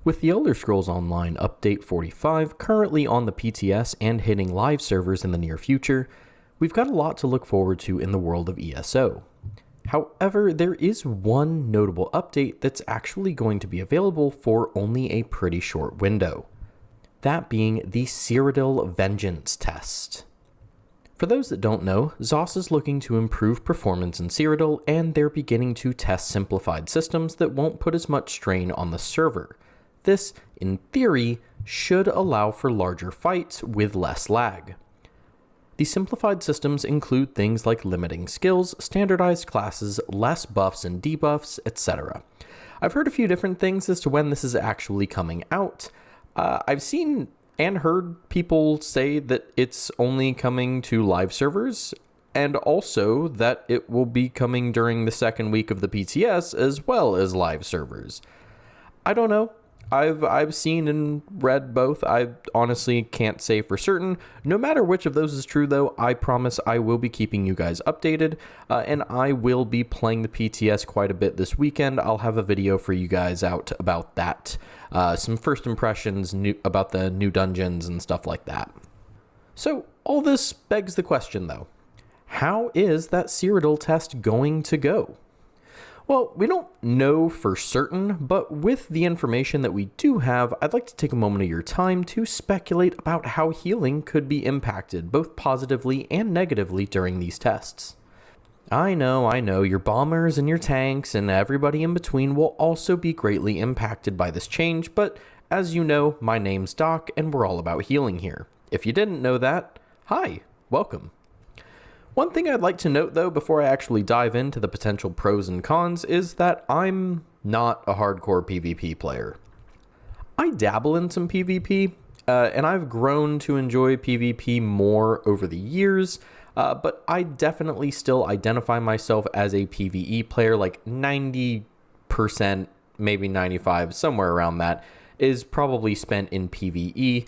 With the Elder Scrolls Online Update 45 currently on the PTS and hitting live servers in the near future, we've got a lot to look forward to in the world of ESO. However, there is one notable update that's actually going to be available for only a pretty short window. That being the Cyrodiil Vengeance test. For those that don't know, ZOS is looking to improve performance in Cyrodiil, and they're beginning to test simplified systems that won't put as much strain on the server. This, in theory, should allow for larger fights with less lag. The simplified systems include things like limiting skills, standardized classes, less buffs and debuffs, etc. I've heard a few different things as to when this is actually coming out. I've seen and heard people say that it's only coming to live servers, and also that it will be coming during the second week of the PTS as well as live servers. I don't know. I've seen and read both. I honestly can't say for certain. No matter which of those is true, though, I promise I will be keeping you guys updated, and I will be playing the PTS quite a bit this weekend. I'll have a video for you guys out about that. Some first impressions about the new dungeons and stuff like that. So, all this begs the question, though. How is that Cyrodiil test going to go? Well, we don't know for certain, but with the information that we do have, I'd like to take a moment of your time to speculate about how healing could be impacted, both positively and negatively during these tests. I know, your bombers and your tanks and everybody in between will also be greatly impacted by this change, but as you know, my name's Doc and we're all about healing here. If you didn't know that, hi, welcome. One thing I'd like to note, though, before I actually dive into the potential pros and cons, is that I'm not a hardcore PvP player. I dabble in some PvP, and I've grown to enjoy PvP more over the years, but I definitely still identify myself as a PvE player, like 90%, maybe 95%, somewhere around that, is probably spent in PvE.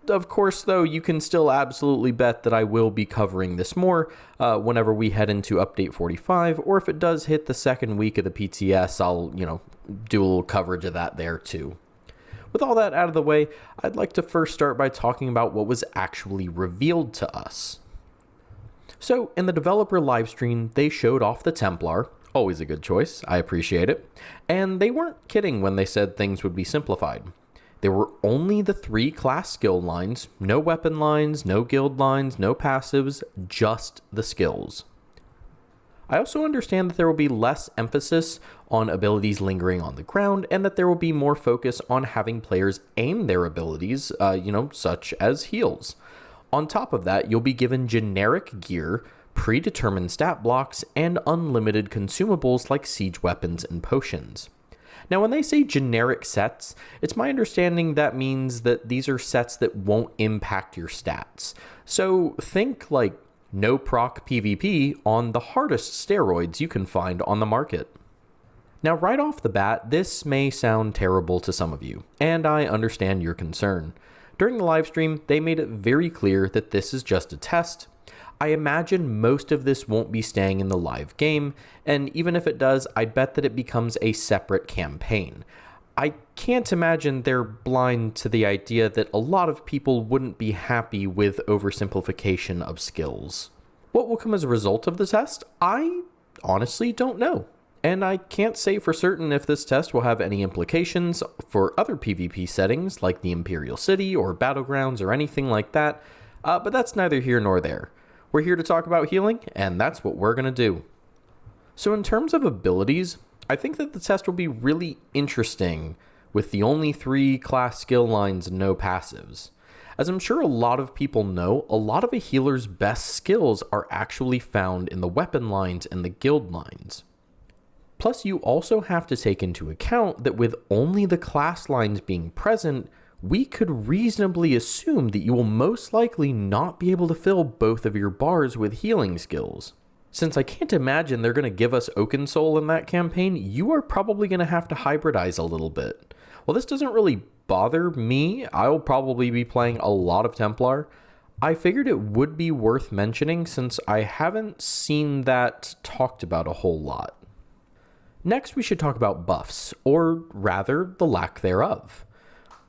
Of course, though, you can still absolutely bet that I will be covering this more whenever we head into Update 45, or if it does hit the second week of the PTS, I'll, do a little coverage of that there too. With all that out of the way, I'd like to first start by talking about what was actually revealed to us. So, in the developer livestream, they showed off the Templar, always a good choice, I appreciate it, and they weren't kidding when they said things would be simplified. There were only the 3 class skill lines, no weapon lines, no guild lines, no passives, just the skills. I also understand that there will be less emphasis on abilities lingering on the ground, and that there will be more focus on having players aim their abilities, such as heals. On top of that, you'll be given generic gear, predetermined stat blocks, and unlimited consumables like siege weapons and potions. Now, when they say generic sets, it's my understanding that means that these are sets that won't impact your stats. So think like no proc PvP on the hardest steroids you can find on the market. Now, right off the bat, this may sound terrible to some of you, and I understand your concern. During the livestream, they made it very clear that this is just a test. I imagine most of this won't be staying in the live game, and even if it does, I bet that it becomes a separate campaign. I can't imagine they're blind to the idea that a lot of people wouldn't be happy with oversimplification of skills. What will come as a result of the test? I honestly don't know. And I can't say for certain if this test will have any implications for other PvP settings like the Imperial City or Battlegrounds or anything like that, but that's neither here nor there. We're here to talk about healing, and that's what we're going to do. So in terms of abilities, I think that the test will be really interesting with the only 3 class skill lines and no passives. As I'm sure a lot of people know, a lot of a healer's best skills are actually found in the weapon lines and the guild lines. Plus, you also have to take into account that with only the class lines being present, we could reasonably assume that you will most likely not be able to fill both of your bars with healing skills. Since I can't imagine they're going to give us Oaken Soul in that campaign, you are probably going to have to hybridize a little bit. Well, this doesn't really bother me. I'll probably be playing a lot of Templar. I figured it would be worth mentioning since I haven't seen that talked about a whole lot. Next, we should talk about buffs, or rather, the lack thereof.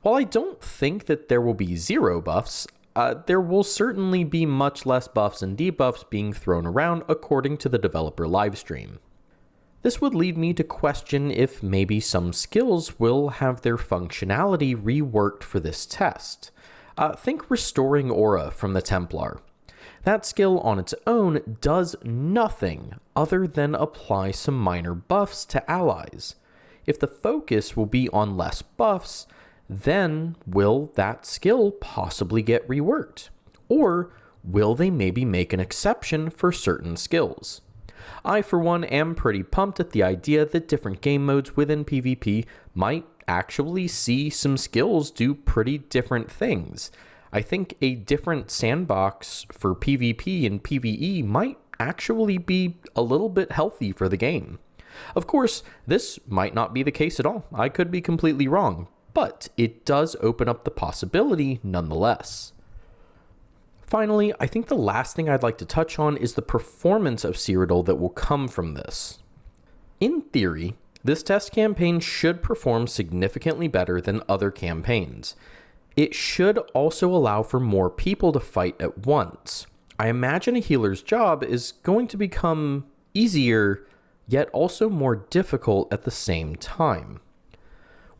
While I don't think that there will be zero buffs, there will certainly be much less buffs and debuffs being thrown around according to the developer livestream. This would lead me to question if maybe some skills will have their functionality reworked for this test. Think Restoring Aura from the Templar. That skill on its own does nothing other than apply some minor buffs to allies. If the focus will be on less buffs, then will that skill possibly get reworked? Or will they maybe make an exception for certain skills? I, for one, am pretty pumped at the idea that different game modes within PvP might actually see some skills do pretty different things. I think a different sandbox for PvP and PvE might actually be a little bit healthy for the game. Of course, this might not be the case at all. I could be completely wrong, but it does open up the possibility nonetheless. Finally, I think the last thing I'd like to touch on is the performance of Cyrodiil that will come from this. In theory, this test campaign should perform significantly better than other campaigns. It should also allow for more people to fight at once. I imagine a healer's job is going to become easier, yet also more difficult at the same time.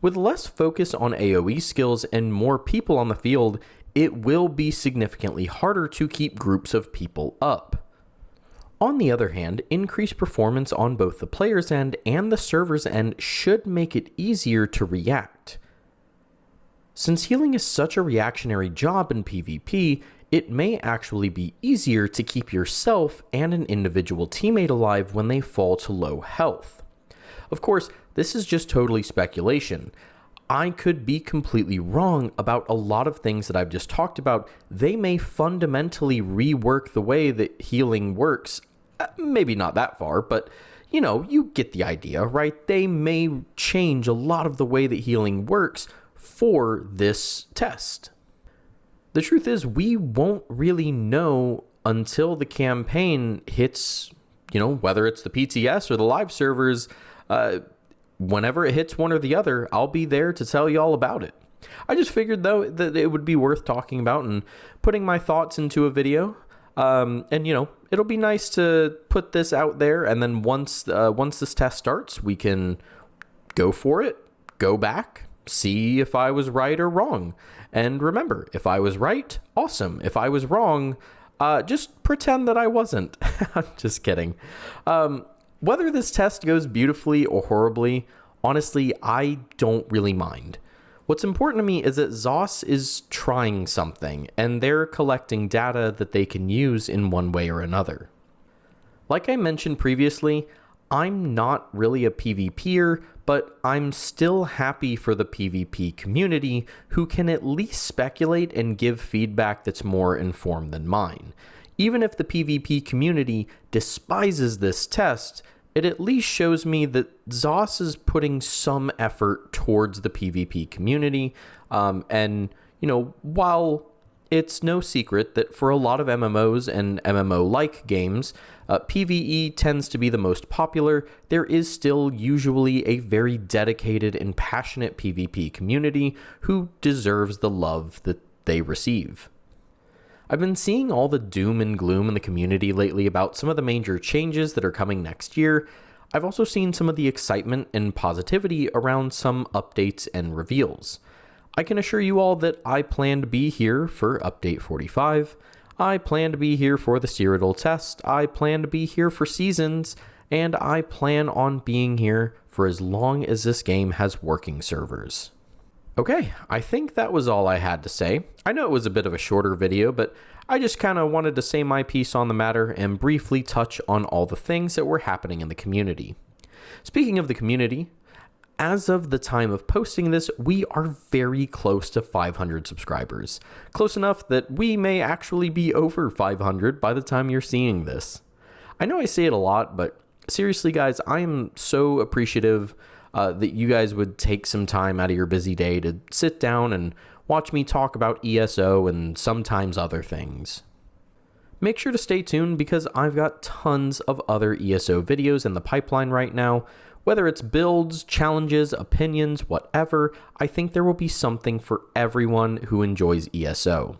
With less focus on AoE skills and more people on the field, it will be significantly harder to keep groups of people up. On the other hand, increased performance on both the player's end and the server's end should make it easier to react. Since healing is such a reactionary job in PvP, it may actually be easier to keep yourself and an individual teammate alive when they fall to low health. Of course, this is just totally speculation. I could be completely wrong about a lot of things that I've just talked about. They may fundamentally rework the way that healing works. Maybe not that far, but you get the idea, right? They may change a lot of the way that healing works for this test. The truth is, we won't really know until the campaign hits, whether it's the PTS or the live servers. Whenever it hits one or the other, I'll be there to tell you all about it. I just figured, though, that it would be worth talking about and putting my thoughts into a video. And it'll be nice to put this out there, and then once this test starts, we can go for it, go back, see if I was right or wrong. And remember, if I was right, awesome. If I was wrong, just pretend that I wasn't. I'm just kidding. Whether this test goes beautifully or horribly, honestly, I don't really mind. What's important to me is that ZOS is trying something, and they're collecting data that they can use in one way or another. Like I mentioned previously, I'm not really a PvPer, but I'm still happy for the PvP community who can at least speculate and give feedback that's more informed than mine. Even if the PvP community despises this test, it at least shows me that ZOS is putting some effort towards the PvP community. While it's no secret that for a lot of MMOs and MMO-like games, PvE tends to be the most popular, there is still usually a very dedicated and passionate PvP community who deserves the love that they receive. I've been seeing all the doom and gloom in the community lately about some of the major changes that are coming next year. I've also seen some of the excitement and positivity around some updates and reveals. I can assure you all that I plan to be here for Update 45. I plan to be here for the Cyrodiil test. I plan to be here for Seasons. And I plan on being here for as long as this game has working servers. Okay, I think that was all I had to say. I know it was a bit of a shorter video, but I just kind of wanted to say my piece on the matter and briefly touch on all the things that were happening in the community. Speaking of the community, as of the time of posting this, we are very close to 500 subscribers. Close enough that we may actually be over 500 by the time you're seeing this. I know I say it a lot, but seriously guys, I am so appreciative that you guys would take some time out of your busy day to sit down and watch me talk about ESO and sometimes other things. Make sure to stay tuned because I've got tons of other ESO videos in the pipeline right now, Whether it's builds, challenges, opinions, whatever, I think there will be something for everyone who enjoys ESO.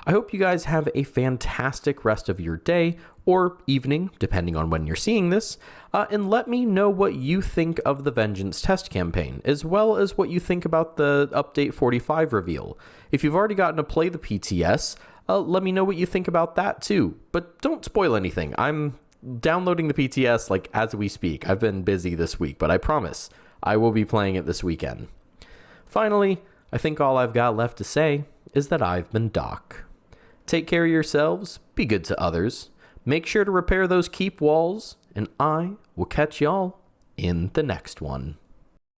I hope you guys have a fantastic rest of your day or evening, depending on when you're seeing this, and let me know what you think of the Vengeance test campaign, as well as what you think about the Update 45 reveal. If you've already gotten to play the PTS, let me know what you think about that too, but don't spoil anything. I'm downloading the PTS like as we speak. I've been busy this week, but I promise I will be playing it this weekend. Finally, I think all I've got left to say is that I've been Doc. Take care of yourselves, be good to others, make sure to repair those keep walls, and I will catch y'all in the next one.